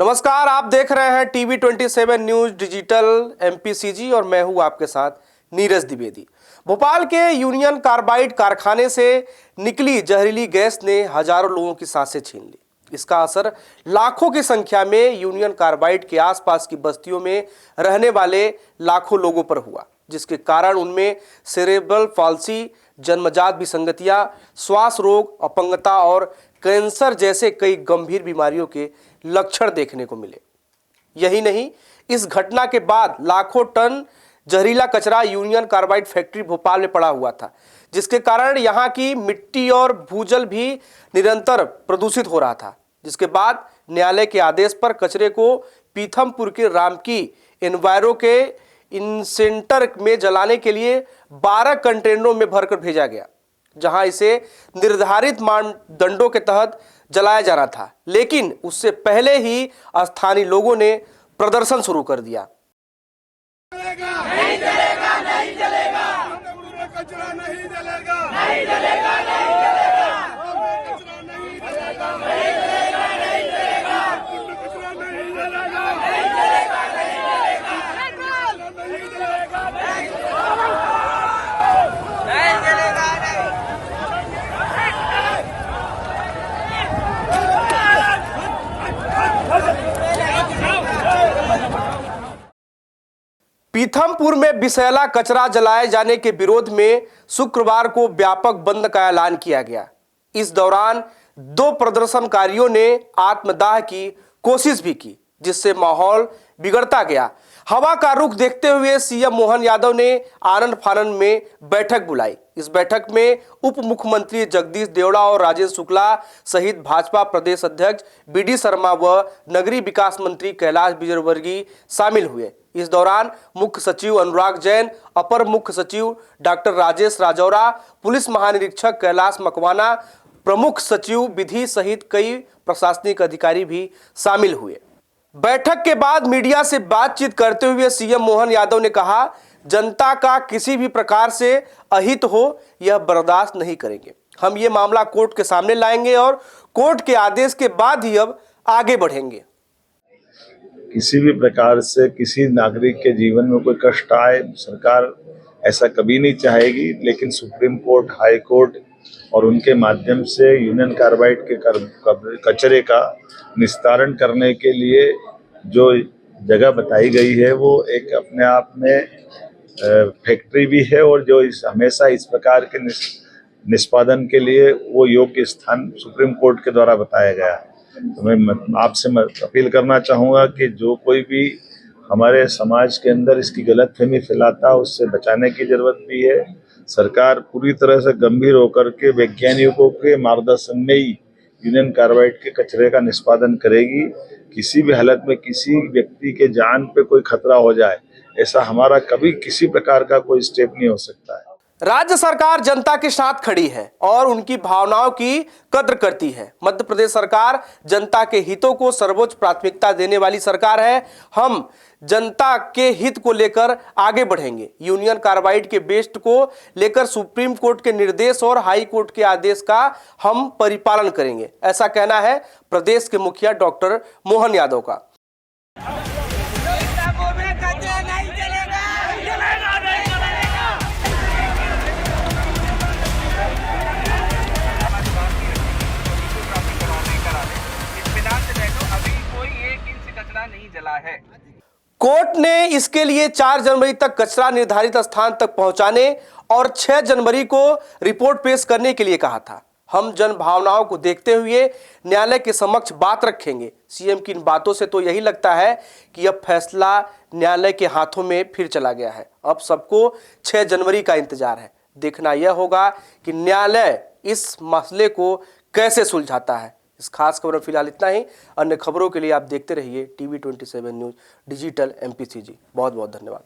नमस्कार, आप देख रहे हैं टीवी 27 न्यूज डिजिटल एमपीसीजी और मैं हूं आपके साथ नीरज द्विवेदी। भोपाल के यूनियन कार्बाइड कारखाने से निकली जहरीली गैस ने हजारों लोगों की सांसें छीन ली। इसका असर लाखों की संख्या में यूनियन कार्बाइड के आसपास की बस्तियों में रहने वाले लाखों लोगों पर हुआ, जिसके कारण उनमें सेरेब्रल पाल्सी, जन्मजात विसंगतियां, श्वास रोग, अपंगता और कैंसर जैसे कई गंभीर बीमारियों के लक्षण देखने को मिले। यही नहीं, इस घटना के बाद लाखों टन जहरीला कचरा यूनियन कार्बाइड फैक्ट्री भोपाल में पड़ा हुआ था, जिसके कारण यहां की मिट्टी और भूजल भी निरंतर प्रदूषित हो रहा था। जिसके बाद न्यायालय के आदेश पर कचरे को पीथमपुर के रामकी एनवायरो के इंसेंटर में जलाने के लिए 12 कंटेनरों में भरकर भेजा गया, जहां इसे निर्धारित मानदंडों के तहत जलाया जाना था। लेकिन उससे पहले ही स्थानीय लोगों ने प्रदर्शन शुरू कर दिया। नहीं जलेगा, नहीं जलेगा, कचरा नहीं जलेगा, नहीं जलेगा, नहीं जलेगा, कचरा नहीं जलेगा, नहीं जलेगा, नहीं जलेगा, कचरा नहीं जलेगा, नहीं जलेगा, नहीं जलेगा, नहीं जलेगा, नहीं जलेगा, नहीं। पीथमपुर में विषैला कचरा जलाए जाने के विरोध में शुक्रवार को व्यापक बंद का ऐलान किया गया। इस दौरान 2 प्रदर्शनकारियों ने आत्मदाह की कोशिश भी की, जिससे माहौल बिगड़ता गया। हवा का रुख देखते हुए सीएम मोहन यादव ने आनंद फानंद में बैठक बुलाई। इस बैठक में उप मुख्यमंत्री जगदीश देवड़ा और राजेश शुक्ला सहित भाजपा प्रदेश अध्यक्ष बीडी शर्मा व नगरीय विकास मंत्री कैलाश विजयवर्गीय शामिल हुए। इस दौरान मुख्य सचिव अनुराग जैन, अपर मुख्य सचिव डॉक्टर राजेश राजौरा, पुलिस महानिरीक्षक कैलाश मकवाना, प्रमुख सचिव विधि सहित कई प्रशासनिक अधिकारी भी शामिल हुए। बैठक के बाद मीडिया से बातचीत करते हुए सीएम मोहन यादव ने कहा, जनता का किसी भी प्रकार से अहित हो यह बर्दाश्त नहीं करेंगे। हम ये मामला कोर्ट के सामने लाएंगे और कोर्ट के आदेश के बाद ही अब आगे बढ़ेंगे। किसी भी प्रकार से किसी नागरिक के जीवन में कोई कष्ट आए, सरकार ऐसा कभी नहीं चाहेगी। लेकिन सुप्रीम कोर्ट, हाई कोर्ट और उनके माध्यम से यूनियन कार्बाइड के कचरे का निस्तारण करने के लिए जो जगह बताई गई है वो एक अपने आप में फैक्ट्री भी है, और जो हमेशा इस प्रकार के निष्पादन के लिए वो योग्य स्थान सुप्रीम कोर्ट के द्वारा बताया गया है। तो मैं आपसे अपील करना चाहूँगा कि जो कोई भी हमारे समाज के अंदर इसकी गलतफहमी फैलाता, उससे बचाने की जरूरत भी है। सरकार पूरी तरह से गंभीर होकर के वैज्ञानिकों के मार्गदर्शन में ही यूनियन कार्बाइड के कचरे का निष्पादन करेगी। किसी भी हालत में किसी व्यक्ति के जान पे कोई खतरा हो जाए, ऐसा हमारा कभी किसी प्रकार का कोई स्टेप नहीं हो सकता है। राज्य सरकार जनता के साथ खड़ी है और उनकी भावनाओं की कद्र करती है। मध्य प्रदेश सरकार जनता के हितों को सर्वोच्च प्राथमिकता देने वाली सरकार है। हम जनता के हित को लेकर आगे बढ़ेंगे। यूनियन कार्बाइड के वेस्ट को लेकर सुप्रीम कोर्ट के निर्देश और हाई कोर्ट के आदेश का हम परिपालन करेंगे, ऐसा कहना है प्रदेश के मुखिया डॉक्टर मोहन यादव का। नहीं जला है। कोर्ट ने इसके लिए 4 जनवरी तक कचरा निर्धारित स्थान तक पहुंचाने और 6 जनवरी को रिपोर्ट पेश करने के लिए कहा था। हम जन भावनाओं को देखते हुए न्यायालय के समक्ष बात रखेंगे। सीएम की इन बातों से तो यही लगता है कि अब फैसला न्यायालय के हाथों में फिर चला गया है। अब सबको 6 जनवरी का इंतजार है। देखना यह होगा कि न्यायालय इस मसले को कैसे सुलझाता है। इस खास खबर में फिलहाल इतना ही। अन्य खबरों के लिए आप देखते रहिए टीवी 27 न्यूज डिजिटल एमपीसीजी। बहुत बहुत धन्यवाद।